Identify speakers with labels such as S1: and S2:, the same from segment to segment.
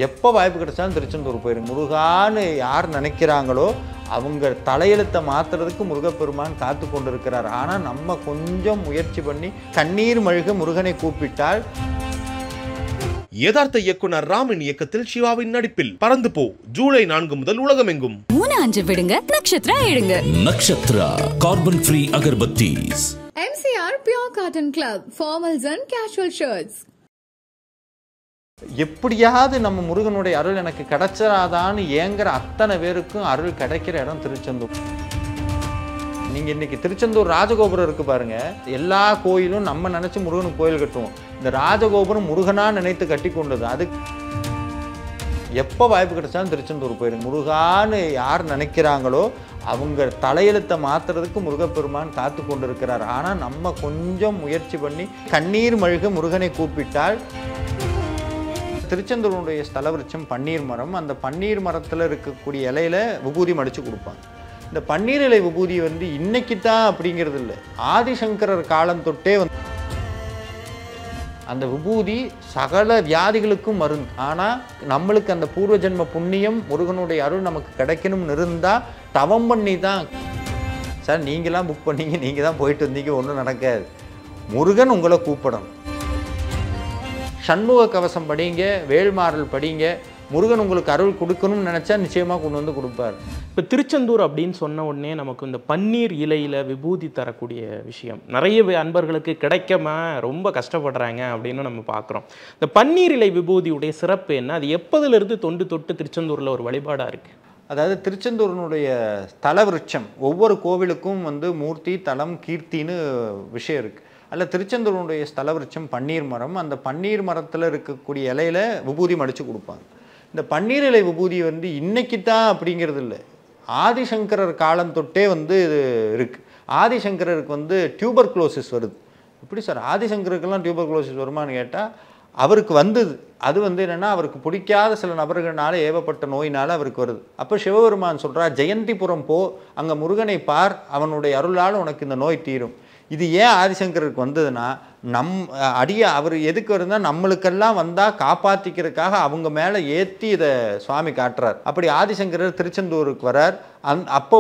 S1: எப்போ வாய்ப்பு கிடைச்சாலும் திருச்செந்தூர் போயிடும். முருகான்னு யார் நினைக்கிறாங்களோ அவங்க தலையெழுத்தை மாற்றுறதுக்கு முருகப்பெருமான் காத்து கொண்டு இருக்கிறார். ஆனால் நம்ம கொஞ்சம் முயற்சி பண்ணி கண்ணீர் மல்க முருகனை கூப்பிட்டால்.
S2: யதார்த்த இயக்குனர் ராமின் இயக்கத்தில் சிவாவின் நடிப்பில் பறந்து போ ஜூலை 4 முதல் உலகமெங்கும்.
S3: 3-5 விடுங்க, நட்சத்திரா எழுங்க.
S4: Nakshatra carbon free agarbattis.
S5: MCR Pure Cotton Club, formals and casual shirts.
S1: எப்படியாவது நம்ம முருகனுடைய அருள் எனக்கு கிடைச்சாதான்னு ஏங்குற அத்தனை பேருக்கும் அருள் கிடைக்கிற இடம் திருச்செந்தூர். நீங்கள் இன்னைக்கு திருச்செந்தூர் ராஜகோபுரம் இருக்கு பாருங்க. எல்லா கோயிலும் நம்ம நினைச்சு முருகனுக்கு கோயில் கட்டுவோம். இந்த ராஜகோபுரம் முருகனா நினைத்து கட்டி கொண்டது. அது எப்போ வாய்ப்பு கிடைச்சாலும் திருச்செந்தூர் போயிடும். முருகான்னு யார் நினைக்கிறாங்களோ அவங்க தலையெழுத்தை மாற்றுறதுக்கு முருகப்பெருமான் காத்து கொண்டு இருக்கிறார். ஆனால் நம்ம கொஞ்சம் முயற்சி பண்ணி கண்ணீர் மல்க முருகனை கூப்பிட்டால். திருச்செந்தூருடைய ஸ்தலவிருட்சம் பன்னீர் மரம். அந்த பன்னீர் மரத்தில் இருக்கக்கூடிய இலையில விபூதி மடித்து கொடுப்பாங்க. இந்த பன்னீர் இலை விபூதி இன்னைக்கு தான் அப்படிங்கிறது இல்லை. ஆதிசங்கரர் காலம் தொட்டே அந்த விபூதி சகல வியாதிகளுக்கும் மருந்து. ஆனால் நம்மளுக்கு அந்த பூர்வ ஜென்ம புண்ணியம் முருகனுடைய அருள் நமக்கு கிடைக்கணும்னு இருந்தால் தவம் பண்ணி தான். சார் நீங்களாம் புக் பண்ணீங்க, நீங்கள் தான் போயிட்டு வந்தீங்க, ஒன்றும் நடக்காது. முருகன் உங்களை கூப்பிடணும். சண்முக கவசம் படிங்க, வேல்மாறல் படிங்க. முருகன் உங்களுக்கு அருள் கொடுக்கணும்னு நினச்சா நிச்சயமாக கொண்டு வந்து கொடுப்பார்.
S6: இப்போ திருச்செந்தூர் அப்படின்னு சொன்ன உடனே நமக்கு இந்த பன்னீர் இலையில் விபூதி தரக்கூடிய விஷயம் நிறைய அன்பர்களுக்கு கிடைக்காம ரொம்ப கஷ்டப்படுறாங்க அப்படின்னு நம்ம பார்க்குறோம். இந்த பன்னீர் இலை விபூதியுடைய சிறப்பு என்ன? அது எப்போதிலிருந்து தொண்டு தொட்டு திருச்செந்தூரில் ஒரு வழிபாடாக இருக்குது?
S1: அதாவது திருச்செந்தூரினுடைய தலவிருட்சம் ஒவ்வொரு கோவிலுக்கும் மூர்த்தி தலம் கீர்த்தின்னு விஷயம் இருக்குது. அதில் திருச்செந்தூருடைய ஸ்தலவிருட்சம் பன்னீர் மரம். அந்த பன்னீர் மரத்தில் இருக்கக்கூடிய இலையில விபூதி மடித்து கொடுப்பாங்க. இந்த பன்னீர் இலை விபூதி இன்னைக்கு தான் அப்படிங்கிறது இல்லை. ஆதிசங்கரர் காலம் தொட்டே இது இருக்குது. ஆதிசங்கரருக்கு டியூபர்குலோசிஸ் வருது. எப்படி சார் ஆதிசங்கருக்கெல்லாம் டியூபர்குலோசிஸ் வருமானு கேட்டால் அவருக்கு வந்தது. அது என்னென்னா அவருக்கு பிடிக்காத சில நபர்களால் ஏவப்பட்ட நோயினால் அவருக்கு வருது. அப்போ சிவபெருமான் சொல்கிறார், ஜெயந்திபுரம் போ, அங்கே முருகனை பார், அவனுடைய அருளால் உனக்கு இந்த நோய் தீரும். இது ஏன் ஆதிசங்கருக்கு வந்ததுன்னா அவர் எதுக்கு வருதுன்னா நம்மளுக்கெல்லாம் வந்தால் காப்பாற்றிக்கிறதுக்காக அவங்க மேலே ஏற்றி இதை சுவாமி காட்டுறார். அப்படி ஆதிசங்கரர் திருச்செந்தூருக்கு வரார். அப்போ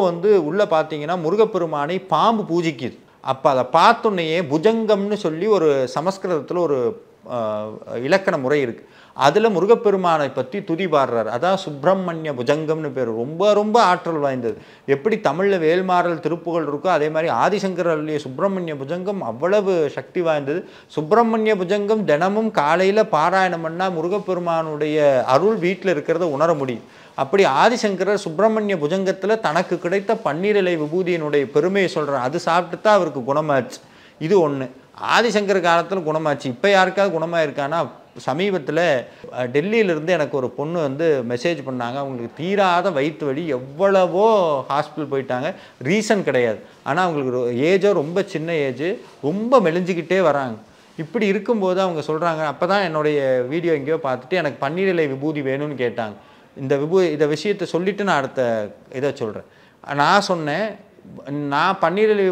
S1: உள்ளே பார்த்தீங்கன்னா முருகப்பெருமானை பாம்பு பூஜிக்குது. அப்போ அதை பார்த்தோன்னையே புஜங்கம்னு சொல்லி ஒரு சமஸ்கிருதத்தில் ஒரு இலக்கண முறை இருக்குது. அதில் முருகப்பெருமானை பற்றி துதி பாடுறார். அதான் சுப்பிரமணிய புஜங்கம்னு பேர். ரொம்ப ரொம்ப ஆற்றல் வாய்ந்தது. எப்படி தமிழில் வேல்மாறல் திருப்புகள் இருக்கோ அதே மாதிரி ஆதிசங்கரல்லையே சுப்பிரமணிய புஜங்கம் அவ்வளவு சக்தி வாய்ந்தது. சுப்பிரமணிய புஜங்கம் தினமும் காலையில் பாராயணம் பண்ணால் முருகப்பெருமானுடைய அருள் வீட்டில் இருக்கிறத உணர முடியும். அப்படி ஆதிசங்கரர் சுப்பிரமணிய புஜங்கத்தில் தனக்கு கிடைத்த பன்னீர் இலை விபூதியினுடைய பெருமையை சொல்கிறார். அது சாப்பிட்டு தான் அவருக்கு குணமாச்சு. இது ஒன்று. ஆதிசங்கர் காலத்தில் குணமாச்சு. இப்போ யாருக்காவது குணமாயிருக்கானா? சமீபத்தில் டெல்லியிலேருந்து எனக்கு ஒரு பொண்ணு மெசேஜ் பண்ணாங்க. அவங்களுக்கு தீராத வயிற்று வலி, எவ்வளவோ ஹாஸ்பிட்டல் போயிட்டாங்க, ரீசன் கிடையாது. ஆனால் அவங்களுக்கு ஏஜோ ரொம்ப சின்ன ஏஜ், ரொம்ப மெலிஞ்சிக்கிட்டே வராங்க. இப்படி இருக்கும்போது அவங்க சொல்கிறாங்க, அப்போ தான் என்னுடைய வீடியோ எங்கேயோ பார்த்துட்டு எனக்கு பன்னீர் இலை விபூதி வேணும்னு கேட்டாங்க. இந்த விஷயத்தை சொல்லிவிட்டு நான் அடுத்த இதை சொல்கிறேன். நான் சொன்னேன், நான் பன்னீர் இலை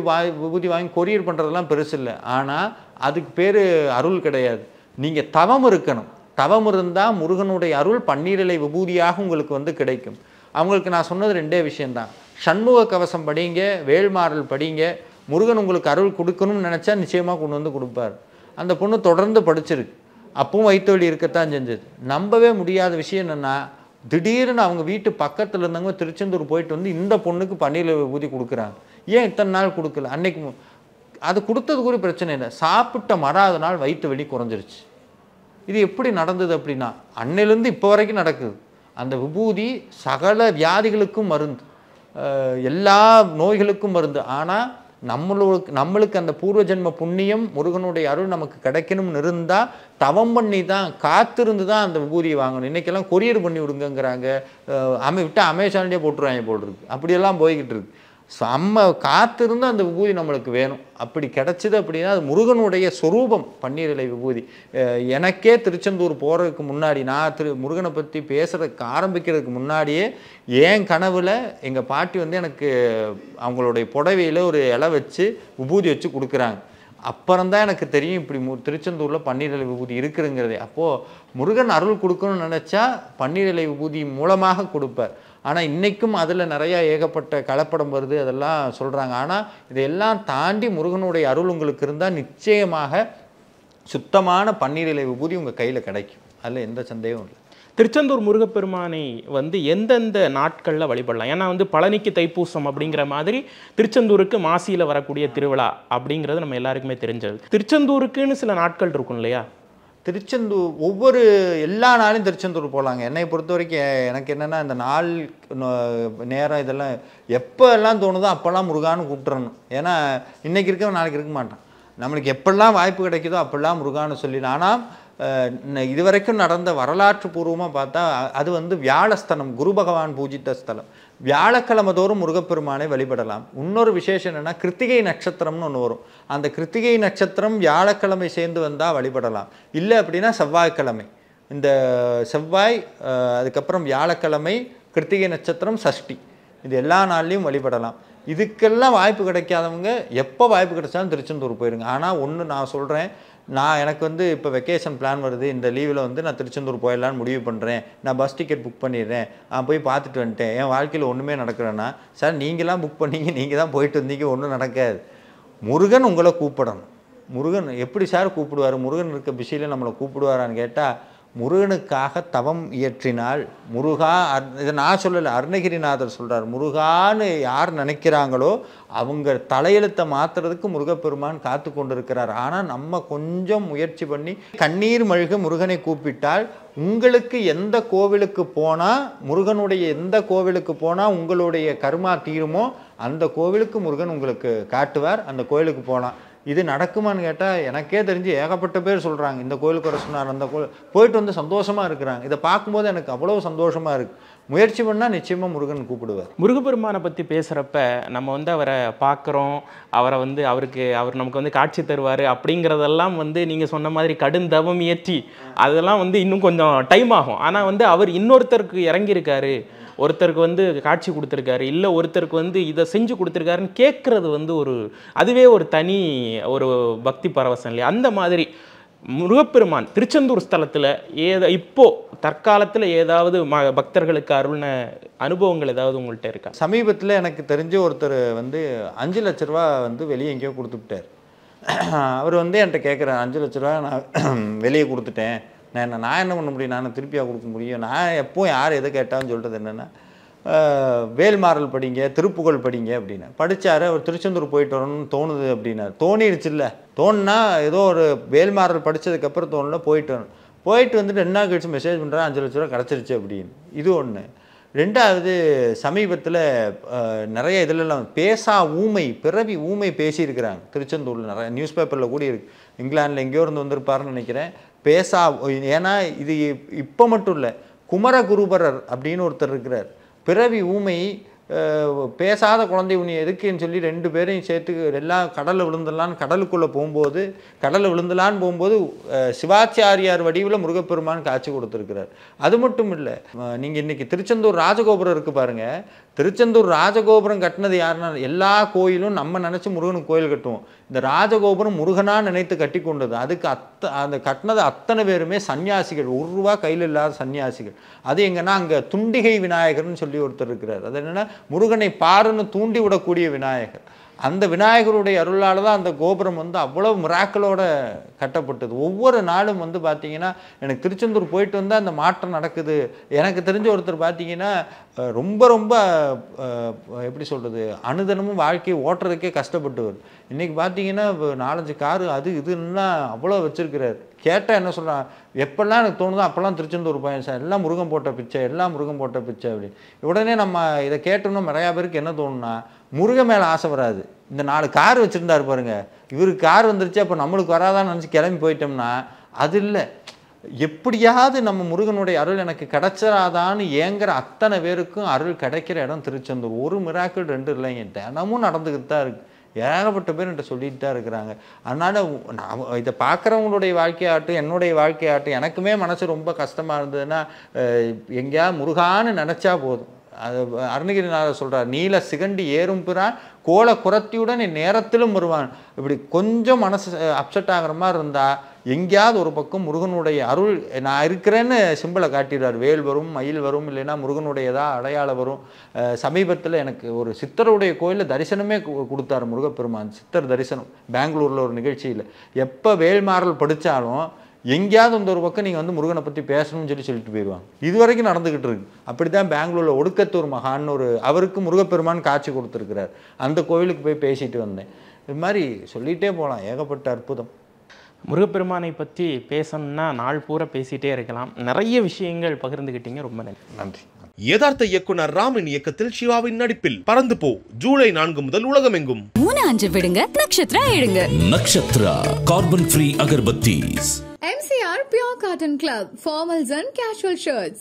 S1: விபூதி வாங்கி கொரியர் பண்ணுறதெல்லாம் பெருசு இல்லை. ஆனால் அதுக்கு பேர் அருள் கிடையாது. நீங்கள் தவம் இருக்கணும். தவம் இருந்தால் முருகனுடைய அருள் பன்னீர் இலை விபூதியாக உங்களுக்கு கிடைக்கும். அவங்களுக்கு நான் சொன்னது ரெண்டே விஷயந்தான். சண்முக கவசம் படிங்க, வேல்மாறல் படிங்க. முருகன் உங்களுக்கு அருள் கொடுக்கணும்னு நினச்சா நிச்சயமாக கொண்டு வந்து கொடுப்பார். அந்த பொண்ணு தொடர்ந்து படிச்சிருக்கு. அப்பவும் வயிற்று வலி இருக்கத்தான் செஞ்சது. நம்பவே முடியாத விஷயம் என்னென்னா, திடீர்னு அவங்க வீட்டு பக்கத்தில் இருந்தவங்க திருச்செந்தூர் போயிட்டு இந்த பொண்ணுக்கு பன்னீர் இலை விபூதி கொடுக்குறாங்க. ஏன் இத்தனை நாள் கொடுக்கல? அன்னைக்கு அது கொடுத்தது கூட பிரச்சனை இல்லை. சாப்பிட்ட மறாத நாள் வயிற்று வலி குறைஞ்சிருச்சு. இது எப்படி நடந்தது அப்படின்னா, அன்னையிலேருந்து இப்போ வரைக்கும் நடக்குது. அந்த விபூதி சகல வியாதிகளுக்கும் மருந்து, எல்லா நோய்களுக்கும் மருந்து. ஆனால் நம்மளுக்கு அந்த பூர்வ ஜென்ம புண்ணியம் முருகனுடைய அருள் நமக்கு கிடைக்கணும்னு இருந்தால் தவம் பண்ணி தான், காத்திருந்து தான் அந்த விபூதியை வாங்கணும். இன்றைக்கெல்லாம் கொரியர் பண்ணி விடுங்கிறாங்க. விட்டால் அமேசான்லேயே போட்டுருவாங்க போட்டிருக்கு. அப்படியெல்லாம் போய்கிட்டு இருக்கு. செம்ம காத்திருந்து அந்த விபூதி நம்மளுக்கு வேணும். அப்படி கிடச்சிது அப்படின்னா அது முருகனுடைய சொரூபம் பன்னீர் இலை விபூதி. எனக்கே திருச்செந்தூர் போகிறதுக்கு முன்னாடி, நான் முருகனை பற்றி பேசுகிறதுக்கு ஆரம்பிக்கிறதுக்கு முன்னாடியே என் கனவில் எங்கள் பாட்டி எனக்கு அவங்களுடைய புடவையில் ஒரு இலை வச்சு விபூதி வச்சு கொடுக்குறாங்க. அப்புறம்தான் எனக்கு தெரியும் இப்படி திருச்செந்தூரில் பன்னீர் இலை விபூதி இருக்குதுங்கிறதே. அப்போது முருகன் அருள் கொடுக்கணும்னு நினச்சா பன்னீர் இலை விபூதி மூலமாக கொடுப்பார். ஆனால் இன்றைக்கும் அதில் நிறையா ஏகப்பட்ட கலப்படம் வருது, அதெல்லாம் சொல்கிறாங்க. ஆனால் இதையெல்லாம் தாண்டி முருகனுடைய அருள் உங்களுக்கு இருந்தால் நிச்சயமாக சுத்தமான பன்னீர் இலை விபூதி உங்கள் கையில் கிடைக்கும். அதில் எந்த சந்தேகமும் இல்லை.
S6: திருச்செந்தூர் முருகப்பெருமானை எந்தெந்த நாட்களில் வழிபடலாம்? ஏன்னா பழனிக்கு தைப்பூசம் அப்படிங்கிற மாதிரி திருச்செந்தூருக்கு மாசியில் வரக்கூடிய திருவிழா அப்படிங்கிறது நம்ம எல்லாருக்குமே தெரிஞ்சது. திருச்செந்தூருக்குன்னு சில நாட்கள் இருக்கும் இல்லையா?
S1: திருச்செந்தூர் எல்லா நாளும் திருச்செந்தூர் போகலாங்க. என்னை பொறுத்த வரைக்கும் எனக்கு என்னென்னா இந்த நாள் நேரம் இதெல்லாம் எப்போ எல்லாம் தோணுதோ அப்போல்லாம் முருகான்னு கூப்பிட்டுறணும். ஏன்னா இன்றைக்கி இருக்கவன் நாளைக்கு இருக்க மாட்டான். நம்மளுக்கு எப்பெல்லாம் வாய்ப்பு கிடைக்குதோ அப்பெல்லாம் முருகான்னு சொல்லிடலாம். ஆனால் இதுவரைக்கும் நடந்த வரலாற்று பூர்வமாக பார்த்தா அது வியாழஸ்தலம், குரு பகவான் பூஜித்த ஸ்தலம். வியாழக்கிழமை தோறும் முருகப்பெருமானை வழிபடலாம். இன்னொரு விசேஷம் என்னென்னா கிருத்திகை நட்சத்திரம்னு ஒன்று வரும். அந்த கிருத்திகை நட்சத்திரம் வியாழக்கிழமை சேர்ந்து வந்தால் வழிபடலாம். இல்லை அப்படின்னா செவ்வாய்க்கிழமை, இந்த செவ்வாய் அதுக்கப்புறம் வியாழக்கிழமை கிருத்திகை நட்சத்திரம் சஷ்டி, இது எல்லா நாள்லையும் வழிபடலாம். இதுக்கெல்லாம் வாய்ப்பு கிடைக்காதவங்க எப்போ வாய்ப்பு கிடைச்சாலும் திருச்செந்தூர் போயிருங்க. ஆனால் ஒன்று நான் சொல்கிறேன், எனக்கு இப்போ வெக்கேஷன் பிளான் வருது, இந்த லீவில் நான் திருச்செந்தூர் போயிடலான்னு முடிவு பண்ணுறேன், நான் பஸ் டிக்கெட் புக் பண்ணிடுறேன், நான் போய் பார்த்துட்டு வந்துட்டேன், என் வாழ்க்கையில் ஒன்றுமே நடக்கிறேன்னா, சார் நீங்களாம் புக் பண்ணீங்க, நீங்கள் தான் போயிட்டு வந்தீங்க, ஒன்றும் நடக்காது. முருகன் உங்களை கூப்பிடணும். முருகன் எப்படி சார் கூப்பிடுவார்? முருகன் இருக்க பிஸியில் நம்மளை கூப்பிடுவாரான்னு கேட்டால், முருகனுக்காக தவம் இயற்றினால் முருகா, இதை நான் சொல்லலை, அருணகிரிநாதர் சொல்கிறார், முருகான்னு யார் நினைக்கிறாங்களோ அவங்க தலையெழுத்தை மாற்றுறதுக்கு முருகப்பெருமான் காத்து கொண்டு இருக்கிறார். ஆனால் நம்ம கொஞ்சம் முயற்சி பண்ணி கண்ணீர் மல்க முருகனை கூப்பிட்டால், உங்களுக்கு எந்த கோவிலுக்கு போனால், முருகனுடைய எந்த கோவிலுக்கு போனால் உங்களுடைய கர்மா தீருமோ அந்த கோவிலுக்கு முருகன் உங்களுக்கு காட்டுவார். அந்த கோவிலுக்கு போகலாம். இது நடக்குமான்னு கேட்டால் எனக்கே தெரிஞ்சு ஏகப்பட்ட பேர் சொல்கிறாங்க, இந்த கோயிலுக்கு வர சொன்னார், அந்த கோயில் போயிட்டு சந்தோஷமாக இருக்கிறாங்க. இதை பார்க்கும்போது எனக்கு அவ்வளோ சந்தோஷமாக இருக்குது. முயற்சி பண்ணால் நிச்சயமாக முருகன் கூப்பிடுவார்.
S6: முருகப்பெருமானை பற்றி பேசுகிறப்ப நம்ம அவரை பார்க்குறோம், அவரை அவர் நமக்கு காட்சி தருவார் அப்படிங்கிறதெல்லாம் நீங்கள் சொன்ன மாதிரி கடுந்தவம் இயற்றி அதெல்லாம் இன்னும் கொஞ்சம் டைம் ஆகும். ஆனால் அவர் இன்னொருத்தருக்கு இறங்கியிருக்காரு, ஒருத்தருக்கு காட்சி கொடுத்துருக்காரு, இல்லை ஒருத்தருக்கு இதை செஞ்சு கொடுத்துருக்காருன்னு கேட்குறது அதுவே ஒரு தனி ஒரு பக்தி பரவசம் இல்லையா? அந்த மாதிரி முருகப்பெருமான் திருச்செந்தூர் ஸ்தலத்தில் இப்போ தற்காலத்தில் ஏதாவது பக்தர்களுக்கு அருள்ன அனுபவங்கள் ஏதாவது உங்கள்கிட்ட இருக்கா?
S1: சமீபத்தில் எனக்கு தெரிஞ்ச ஒருத்தர் 5 லட்ச ரூபா வெளியே எங்கேயோ கொடுத்துட்டார். அவர் என்கிட்ட கேட்குறாரு, 5 லட்ச ரூபா நான் வெளியே கொடுத்துட்டேன், நான் என்ன பண்ண முடியும், நான் திருப்பியாக கொடுக்க முடியும்? நான் எப்போவும் யார் எதை கேட்டான்னு சொல்கிறது என்னென்னா, வேல்மாறல் படிங்க, திருப்புகழ் படிங்க அப்படின்னு படித்தார். அவர் திருச்செந்தூர் போயிட்டு வரணும்னு தோணுது அப்படின்னார். தோணிடுச்சு இல்லை, தோணுனா ஏதோ ஒரு வேல்மாறல் படித்ததுக்கப்புறம் தோணுல போயிட்டு வரணும். போயிட்டு 2 நாள் கழிச்சு மெசேஜ் பண்ணுறாரு, 5 லட்ச ரூபா கிடச்சிருச்சு அப்படின்னு. இது ஒன்று. ரெண்டாவது, சமீபத்தில் நிறைய இதிலெல்லாம் பேசா ஊமை, பிறவி ஊமை பேசியிருக்கிறாங்க திருச்செந்தூரில். நிறைய நியூஸ் பேப்பரில் கூட இருக்குது. இங்கிலாந்தில் எங்கேயோ இருந்து வந்திருப்பாருன்னு நினைக்கிறேன். ஏன்னா இது இப்போ மட்டும் இல்லை, குமரகுருபரர் அப்படின்னு ஒருத்தர் இருக்கிறார். பிறவி ஊமை, பேசாத குழந்தை உன்னை எதுக்குன்னு சொல்லி 2 பேரையும் சேர்த்து எல்லாம் கடலில் விழுந்துடலான்னு கடலுக்குள்ளே போகும்போது, கடலில் விழுந்தலான்னு போகும்போது சிவாச்சாரியார் வடிவில் முருகப்பெருமான் காட்சி கொடுத்துருக்கிறார். அது மட்டும் இல்லை, நீங்கள் இன்றைக்கி திருச்செந்தூர் ராஜகோபுரம் இருக்குது பாருங்கள். திருச்செந்தூர் ராஜகோபுரம் கட்டினது யாருன்னா, எல்லா கோயிலும் நம்ம நினச்சி முருகனுக்கு கோயில் கட்டுவோம். இந்த ராஜகோபுரம் முருகனாக நினைத்து கட்டி கொண்டது. அதுக்கு அந்த கட்டினது அத்தனை பேருமே சன்னியாசிகள், 1 ரூபா கையில் இல்லாத சன்னியாசிகள். அது எங்கன்னா அங்கே துண்டிகை விநாயகர்னு சொல்லி ஒருத்தர் இருக்கிறார். அது என்னென்னா முருகனை பாருன்னு தூண்டி விடக்கூடிய விநாயகர். அந்த விநாயகருடைய அருளால் தான் அந்த கோபுரம் அவ்வளோ மிராக்களோட கட்டப்பட்டது. ஒவ்வொரு நாளும் பார்த்தீங்கன்னா, எனக்கு திருச்செந்தூர் போயிட்டு வந்தால் அந்த மாற்றம் நடக்குது. எனக்கு தெரிஞ்ச ஒருத்தர் பார்த்தீங்கன்னா ரொம்ப ரொம்ப எப்படி சொல்கிறது, அனுதினமும் வாழ்க்கையை ஓட்டுறதுக்கே கஷ்டப்பட்டுவர். இன்றைக்கி பார்த்தீங்கன்னா 4-5 காரு அது இதுன்னா அவ்வளோ வச்சுருக்கிறார். கேட்டால் என்ன சொல்கிறான், எப்பெல்லாம் எனக்கு தோணுதோ அப்போல்லாம் திருச்செந்தூர் போயேன் சார், எல்லாம் முருகன் போட்ட பிச்சை, எல்லாம் முருகன் போட்ட பிச்சை அப்படின்னு. உடனே நம்ம இதை கேட்டோம்னா நிறையா பேருக்கு என்ன தோணுன்னா, முருகன் மேலே ஆசை வராது. இந்த 4 கார் வச்சுருந்தாரு பாருங்க, இவருக்கு கார் வந்துருச்சு, அப்போ நம்மளுக்கு வராதான்னு நினச்சி கிளம்பி போயிட்டோம்னா அது இல்லை. எப்படியாவது நம்ம முருகனுடைய அருள் எனக்கு கிடைச்சிடாதான்னு ஏங்குற அத்தனை பேருக்கும் அருள் கிடைக்கிற இடம் திருச்செந்தூர். ஒரு மிராக்கிள் 2 இல்லைங்க, தினமும் நடந்துக்கிட்டு தான் இருக்குது. ஏகப்பட்ட பேர் என்கிட்ட சொல்லிட்டு தான் இருக்கிறாங்க. அதனால் நான் இதை பார்க்குறவங்களுடைய வாழ்க்கையாகட்டும், என்னுடைய வாழ்க்கையாகட்டும், எனக்குமே மனசு ரொம்ப கஷ்டமாக இருந்ததுன்னா எங்கேயா முருகான்னு நினச்சா போதும், அது அருணகிரிநாதர் சொல்கிறார், நீல சிகண்டி ஏறும் பிறான் கோல குரத்தியுடன் நேரத்திலும் வருவான். இப்படி கொஞ்சம் மனசு அப்செட் ஆகிற மாதிரி இருந்தால் எங்கேயாவது ஒரு பக்கம் முருகனுடைய அருள் நான் இருக்கிறேன்னு சிம்பிளை காட்டிடுறார். வேல் வரும், மயில் வரும், இல்லைன்னா முருகனுடையதா அடையாளம் வரும். சமீபத்தில் எனக்கு ஒரு சித்தருடைய கோயிலில் தரிசனமே கொடுத்தாரு முருகப்பெருமான், சித்தர் தரிசனம் பெங்களூரில் ஒரு நிகழ்ச்சியில். எப்போ வேல்மாறல் படித்தாலும் எங்கேயாவது இந்த ஒரு பக்கம் நீங்கள் வந்து முருகனை பற்றி பேசணும்னு சொல்லிட்டு போயிடுவாங்க. இது வரைக்கும் நடந்துக்கிட்டு இருக்கு. அப்படி தான் பெங்களூரில் ஒடுக்கத்தூர் மகான் ஒரு அவருக்கு முருகப்பெருமான் காட்சி கொடுத்துருக்கிறார். அந்த கோவிலுக்கு போய் பேசிட்டு வந்தேன். இது மாதிரி சொல்லிகிட்டே போகலாம், ஏகப்பட்ட அற்புதம்.
S6: முருகப்பெருமானை பற்றி பேசணும்னா நாள் பூரா பேசிகிட்டே இருக்கலாம். நிறைய விஷயங்கள் பகிர்ந்துக்கிட்டீங்க, ரொம்ப நன்றி.
S2: யதார்த்த இயக்குனர் ராமன் இயக்கத்தில் சிவாவின் நடிப்பில் பறந்து போ ஜூலை 4 முதல் உலகமெங்கும்.
S3: 3-5 விடுங்க, நட்சத்திரா எடுங்க.
S4: Nakshatra carbon free agarbattis.
S5: MCR Pure Cotton Club, formals and casual shirts.